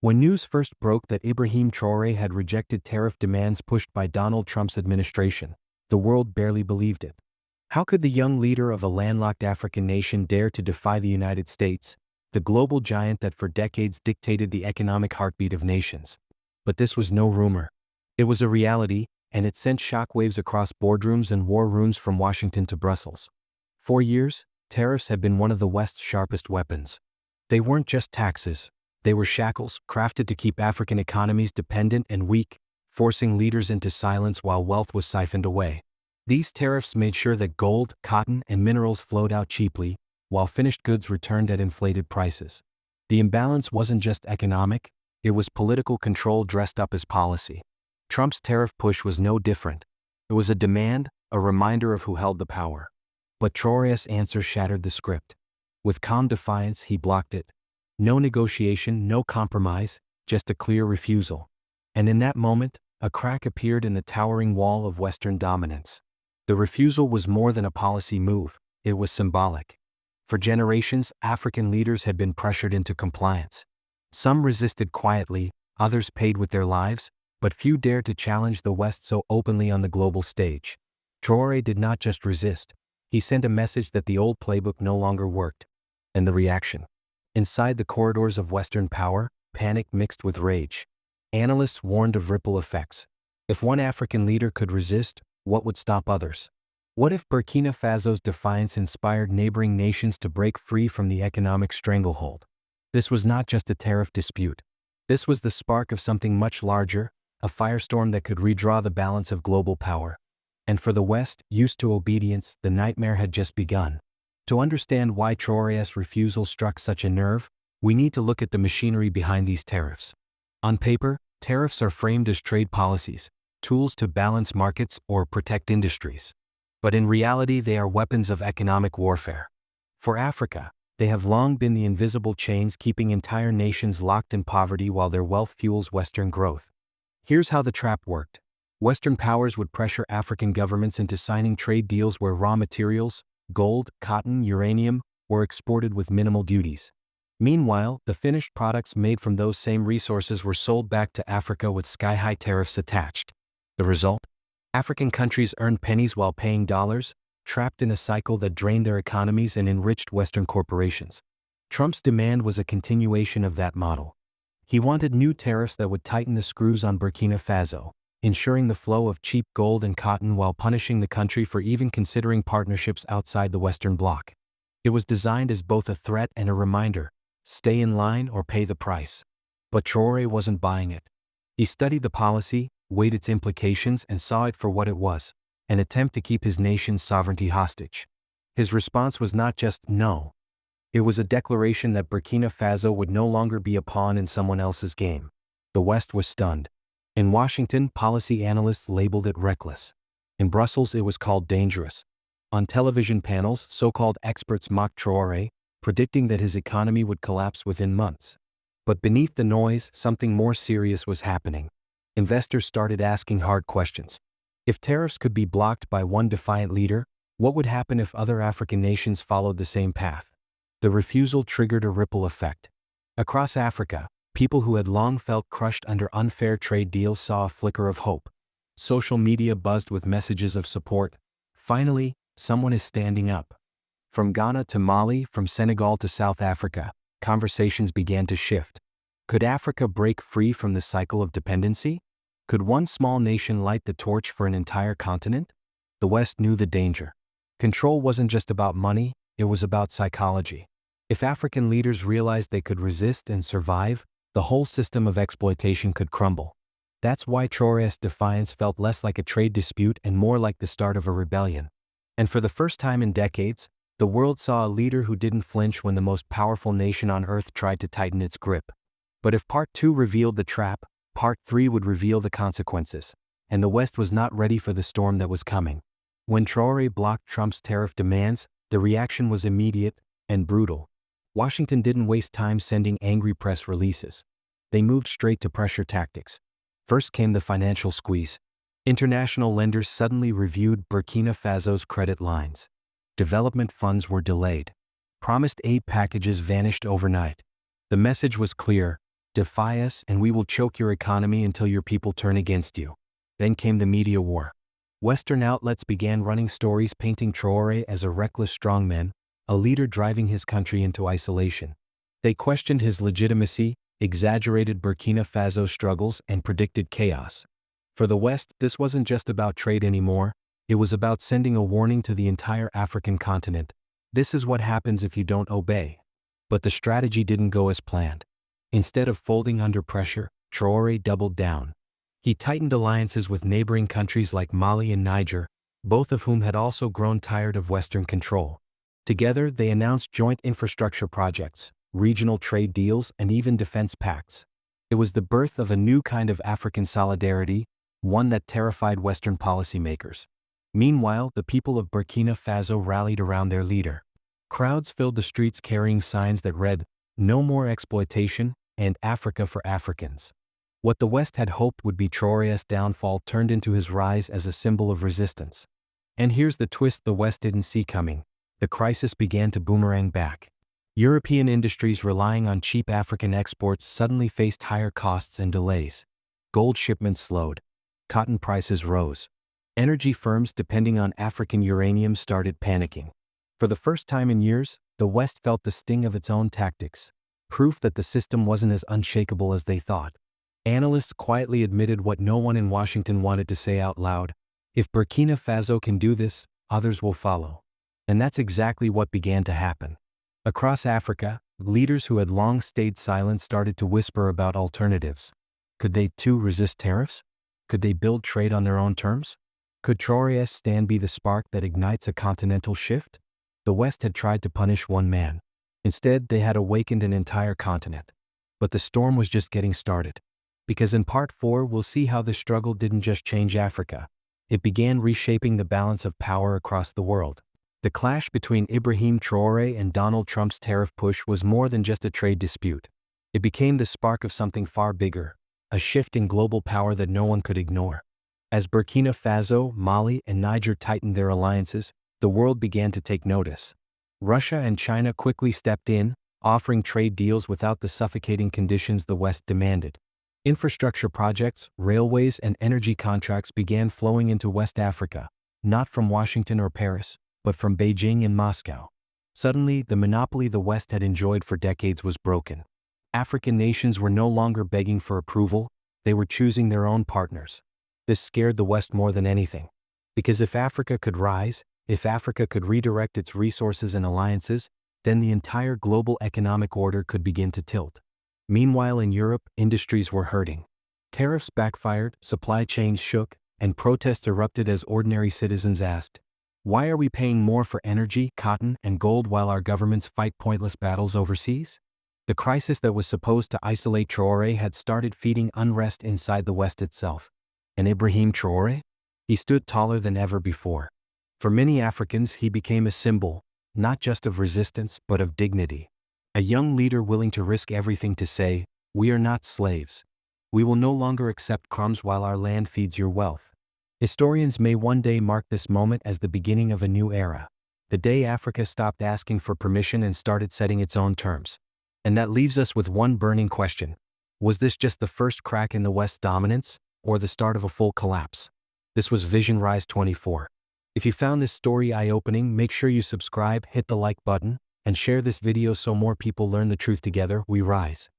When news first broke that Ibrahim Traoré had rejected tariff demands pushed by Donald Trump's administration, the world barely believed it. How could the young leader of a landlocked African nation dare to defy the United States, the global giant that for decades dictated the economic heartbeat of nations? But this was no rumor. It was a reality, and it sent shockwaves across boardrooms and war rooms from Washington to Brussels. For years, tariffs had been one of the West's sharpest weapons. They weren't just taxes. They were shackles crafted to keep African economies dependent and weak, forcing leaders into silence while wealth was siphoned away. These tariffs made sure that gold, cotton, and minerals flowed out cheaply, while finished goods returned at inflated prices. The imbalance wasn't just economic, it was political control dressed up as policy. Trump's tariff push was no different. It was a demand, a reminder of who held the power. But Traoré's answer shattered the script. With calm defiance, he blocked it. No negotiation, no compromise, just a clear refusal. And in that moment, a crack appeared in the towering wall of Western dominance. The refusal was more than a policy move, it was symbolic. For generations, African leaders had been pressured into compliance. Some resisted quietly, others paid with their lives, but few dared to challenge the West so openly on the global stage. Traoré did not just resist, he sent a message that the old playbook no longer worked. And the reaction? Inside the corridors of Western power, panic mixed with rage. Analysts warned of ripple effects. If one African leader could resist, what would stop others? What if Burkina Faso's defiance inspired neighboring nations to break free from the economic stranglehold? This was not just a tariff dispute. This was the spark of something much larger, a firestorm that could redraw the balance of global power. And for the West, used to obedience, the nightmare had just begun. To understand why Traoré's refusal struck such a nerve, we need to look at the machinery behind these tariffs. On paper, tariffs are framed as trade policies, tools to balance markets or protect industries. But in reality, they are weapons of economic warfare. For Africa, they have long been the invisible chains keeping entire nations locked in poverty while their wealth fuels Western growth. Here's how the trap worked. Western powers would pressure African governments into signing trade deals where raw materials, gold, cotton, uranium, were exported with minimal duties. Meanwhile, the finished products made from those same resources were sold back to Africa with sky-high tariffs attached. The result? African countries earned pennies while paying dollars, trapped in a cycle that drained their economies and enriched Western corporations. Trump's demand was a continuation of that model. He wanted new tariffs that would tighten the screws on Burkina Faso, ensuring the flow of cheap gold and cotton while punishing the country for even considering partnerships outside the Western Bloc. It was designed as both a threat and a reminder: stay in line or pay the price. But Traoré wasn't buying it. He studied the policy, weighed its implications, and saw it for what it was: an attempt to keep his nation's sovereignty hostage. His response was not just no. It was a declaration that Burkina Faso would no longer be a pawn in someone else's game. The West was stunned. In Washington, policy analysts labeled it reckless. In Brussels, it was called dangerous. On television panels, so-called experts mocked Traoré, predicting that his economy would collapse within months. But beneath the noise, something more serious was happening. Investors started asking hard questions. If tariffs could be blocked by one defiant leader, what would happen if other African nations followed the same path? The refusal triggered a ripple effect. Across Africa, people who had long felt crushed under unfair trade deals saw a flicker of hope. Social media buzzed with messages of support. Finally, someone is standing up. From Ghana to Mali, from Senegal to South Africa, conversations began to shift. Could Africa break free from the cycle of dependency? Could one small nation light the torch for an entire continent? The West knew the danger. Control wasn't just about money, it was about psychology. If African leaders realized they could resist and survive, the whole system of exploitation could crumble. That's why Traoré's defiance felt less like a trade dispute and more like the start of a rebellion. And for the first time in decades, the world saw a leader who didn't flinch when the most powerful nation on earth tried to tighten its grip. But if Part 2 revealed the trap, Part 3 would reveal the consequences. And the West was not ready for the storm that was coming. When Traoré blocked Trump's tariff demands, the reaction was immediate and brutal. Washington didn't waste time sending angry press releases. They moved straight to pressure tactics. First came the financial squeeze. International lenders suddenly reviewed Burkina Faso's credit lines. Development funds were delayed. Promised aid packages vanished overnight. The message was clear: defy us and we will choke your economy until your people turn against you. Then came the media war. Western outlets began running stories painting Traoré as a reckless strongman, a leader driving his country into isolation. They questioned his legitimacy, exaggerated Burkina Faso struggles, and predicted chaos. For the West, this wasn't just about trade anymore, it was about sending a warning to the entire African continent. This is what happens if you don't obey. But the strategy didn't go as planned. Instead of folding under pressure, Traoré doubled down. He tightened alliances with neighboring countries like Mali and Niger, both of whom had also grown tired of Western control. Together, they announced joint infrastructure projects, regional trade deals, and even defense pacts. It was the birth of a new kind of African solidarity, one that terrified Western policymakers. Meanwhile, the people of Burkina Faso rallied around their leader. Crowds filled the streets carrying signs that read, "No more exploitation," and "Africa for Africans." What the West had hoped would be Traoré's downfall turned into his rise as a symbol of resistance. And here's the twist the West didn't see coming. The crisis began to boomerang back. European industries relying on cheap African exports suddenly faced higher costs and delays. Gold shipments slowed. Cotton prices rose. Energy firms depending on African uranium started panicking. For the first time in years, the West felt the sting of its own tactics, proof that the system wasn't as unshakable as they thought. Analysts quietly admitted what no one in Washington wanted to say out loud: if Burkina Faso can do this, others will follow. And that's exactly what began to happen. Across Africa, leaders who had long stayed silent started to whisper about alternatives. Could they too resist tariffs? Could they build trade on their own terms? Could Traoré's stand be the spark that ignites a continental shift? The West had tried to punish one man. Instead, they had awakened an entire continent. But the storm was just getting started. Because in Part 4 we'll see how this struggle didn't just change Africa. It began reshaping the balance of power across the world. The clash between Ibrahim Traoré and Donald Trump's tariff push was more than just a trade dispute. It became the spark of something far bigger, a shift in global power that no one could ignore. As Burkina Faso, Mali, and Niger tightened their alliances, the world began to take notice. Russia and China quickly stepped in, offering trade deals without the suffocating conditions the West demanded. Infrastructure projects, railways, and energy contracts began flowing into West Africa, not from Washington or Paris, but from Beijing and Moscow. Suddenly, the monopoly the West had enjoyed for decades was broken. African nations were no longer begging for approval, they were choosing their own partners. This scared the West more than anything. Because if Africa could rise, if Africa could redirect its resources and alliances, then the entire global economic order could begin to tilt. Meanwhile in Europe, industries were hurting. Tariffs backfired, supply chains shook, and protests erupted as ordinary citizens asked, "Why are we paying more for energy, cotton, and gold while our governments fight pointless battles overseas?" The crisis that was supposed to isolate Traoré had started feeding unrest inside the West itself. And Ibrahim Traoré? He stood taller than ever before. For many Africans, he became a symbol, not just of resistance, but of dignity. A young leader willing to risk everything to say, "We are not slaves. We will no longer accept crumbs while our land feeds your wealth." Historians may one day mark this moment as the beginning of a new era. The day Africa stopped asking for permission and started setting its own terms. And that leaves us with one burning question. Was this just the first crack in the West's dominance, or the start of a full collapse? This was Vision Rise 24. If you found this story eye-opening, make sure you subscribe, hit the like button, and share this video so more people learn the truth. Together we rise.